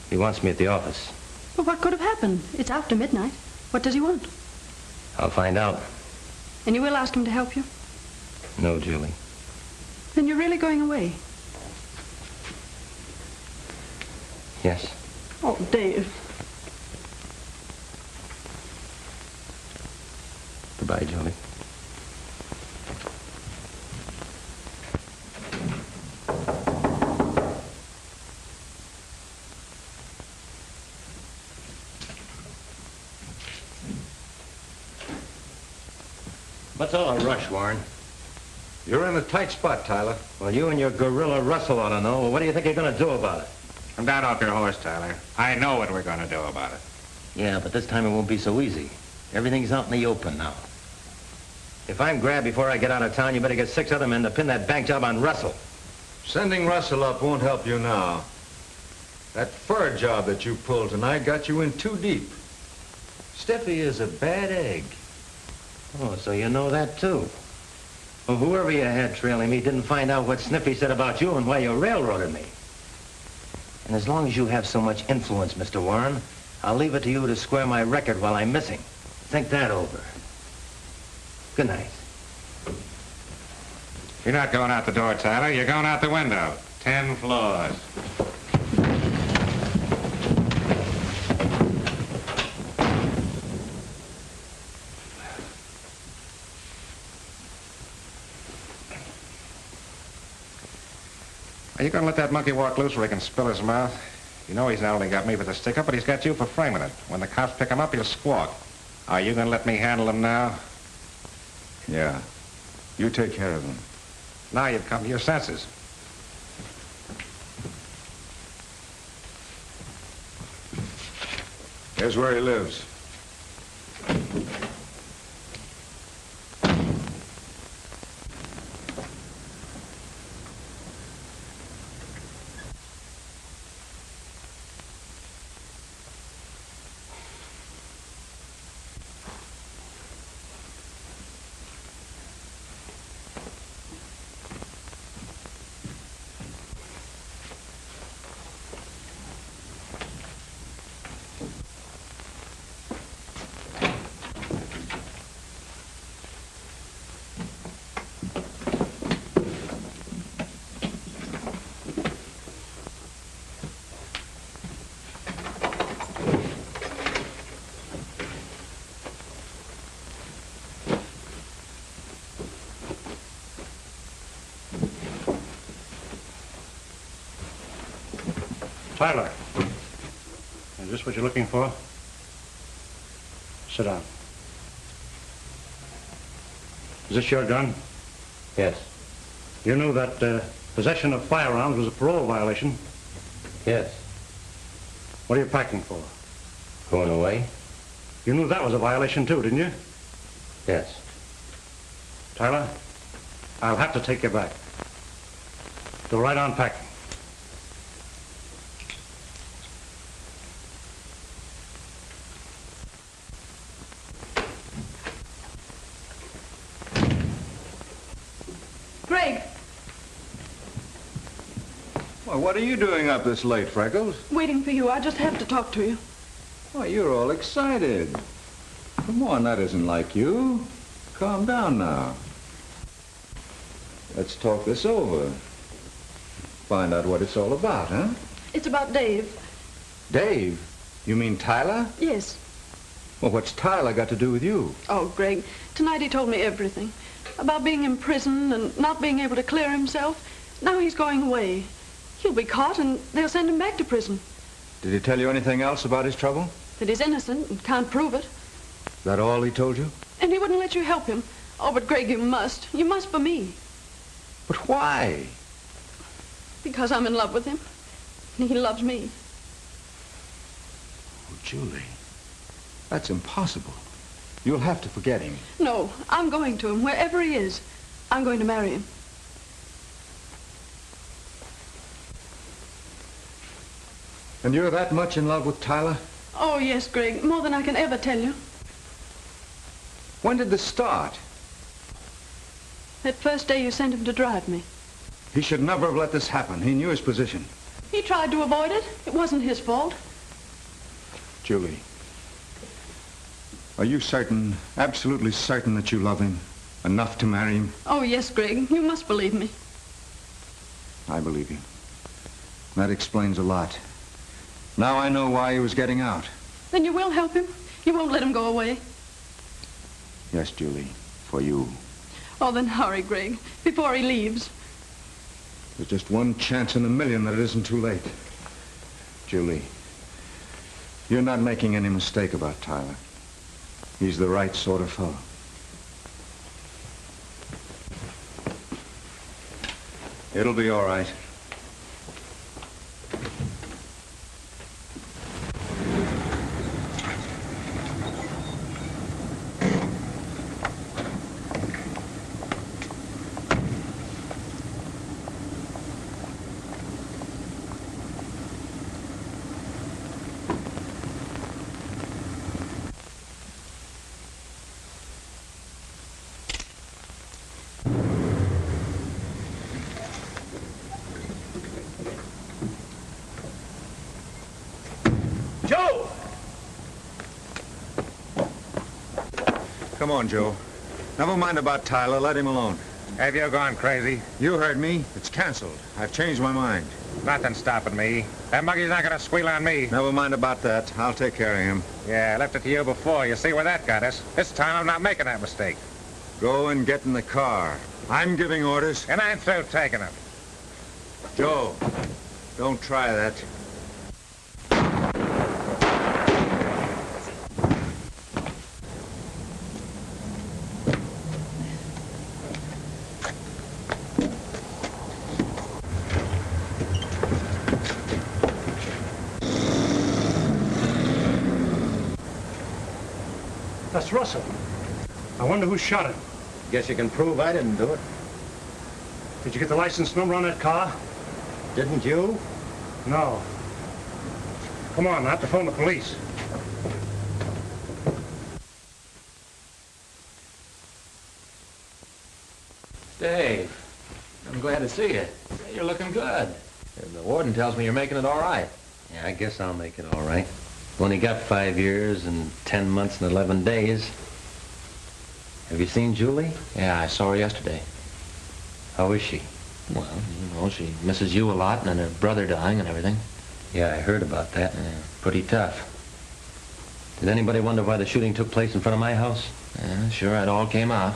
He wants me at the office. But what could have happened? It's after midnight. What does he want? I'll find out. And you will ask him to help you? No, Julie. Then you're really going away? Yes. Oh, Dave. Goodbye, Julie. What's all the rush, Warren? You're in a tight spot, Tyler. Well, you and your gorilla Russell ought to know. Well, what do you think you're going to do about it? Come down off your horse, Tyler. I know what we're going to do about it. Yeah, but this time it won't be so easy. Everything's out in the open now. If I'm grabbed before I get out of town, you better get 6 other men to pin that bank job on Russell. Sending Russell up won't help you now. That fur job that you pulled tonight got you in too deep. Steffi is a bad egg. Oh, so you know that, too. Well, whoever you had trailing me didn't find out what Sniffy said about you and why you railroaded me. And as long as you have so much influence, Mr. Warren, I'll leave it to you to square my record while I'm missing. Think that over. Good night. You're not going out the door, Tyler. You're going out the window. 10 floors. Are you going to let that monkey walk loose where he can spill his mouth? You know he's not only got me for the stick-up, but he's got you for framing it. When the cops pick him up, he'll squawk. Are you going to let me handle him now? Yeah. You take care of him. Now you've come to your senses. Here's where he lives. Tyler, is this what you're looking for? Sit down. Is this your gun? Yes. You knew that possession of firearms was a parole violation? Yes. What are you packing for? Going away? You knew that was a violation too, didn't you? Yes. Tyler, I'll have to take you back. Go right on packing. Greg, Well, what are you doing up this late, Freckles? waiting for you. I just have to talk to you. Why, you're all excited. Come on, that isn't like you. Calm down now. Let's talk this over. Find out what it's all about, huh? It's about Dave. Dave? You mean Tyler? Yes. Well, what's Tyler got to do with you? Oh, Greg, tonight he told me everything. About being in prison and not being able to clear himself. Now he's going away. He'll be caught and they'll send him back to prison. Did he tell you anything else about his trouble? That he's innocent and can't prove it. Is that all he told you? And he wouldn't let you help him. Oh, but Greg, you must. You must for me. But why? Because I'm in love with him. And he loves me. Oh, Julie, that's impossible. You'll have to forget him. No, I'm going to him, wherever he is. I'm going to marry him. And you're that much in love with Tyler? Oh, yes, Greg, more than I can ever tell you. When did this start? That first day you sent him to drive me. He should never have let this happen. He knew his position. He tried to avoid it. It wasn't his fault. Julie, are you certain, absolutely certain that you love him enough to marry him? Oh, yes, Greg, you must believe me. I believe you. That explains a lot. Now I know why he was getting out. Then you will help him? You won't let him go away? Yes, Julie, for you. Oh, then hurry, Greg, before he leaves. There's just one chance in a million that it isn't too late. Julie, you're not making any mistake about Tyler. He's the right sort of fellow. It'll be all right. Joe! Come on, Joe. Never mind about Tyler. Let him alone. Have you gone crazy? You heard me. It's canceled. I've changed my mind. Nothing stopping me. That monkey's not gonna squeal on me. Never mind about that. I'll take care of him. Yeah, I left it to you before. You see where that got us. This time I'm not making that mistake. Go and get in the car. I'm giving orders. And I'm through taking them. Joe, don't try that. That's Russell. I wonder who shot him. Guess you can prove I didn't do it. Did you get the license number on that car? Didn't you? No. Come on, I have to phone the police. Dave, I'm glad to see you. You're looking good. The warden tells me you're making it all right. Yeah, I guess I'll make it all right. Only got 5 years and 10 months and 11 days. Have you seen Julie? Yeah, I saw her yesterday. How is she? Well, you know, she misses you a lot and her brother dying and everything. Yeah, I heard about that. Yeah. Pretty tough. Did anybody wonder why the shooting took place in front of my house? Yeah, sure, it all came out.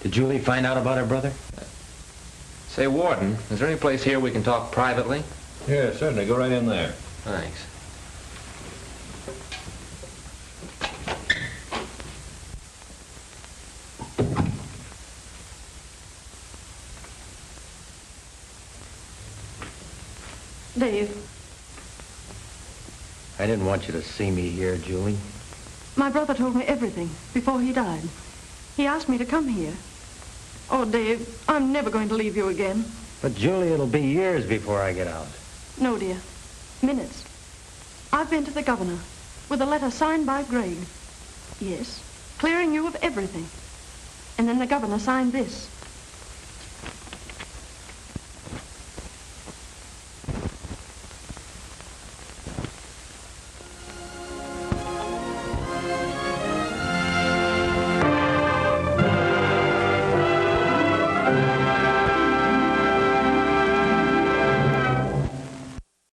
Did Julie find out about her brother? Say, Warden, is there any place here we can talk privately? Yeah, certainly. Go right in there. Thanks. Dave, I didn't want you to see me here, Julie. my brother told me everything before he died. He asked me to come here. Oh, Dave, I'm never going to leave you again. But, Julie, it'll be years before I get out. No, dear. Minutes. I've been to the governor with a letter signed by Greg. Yes, clearing you of everything. And then the governor signed this.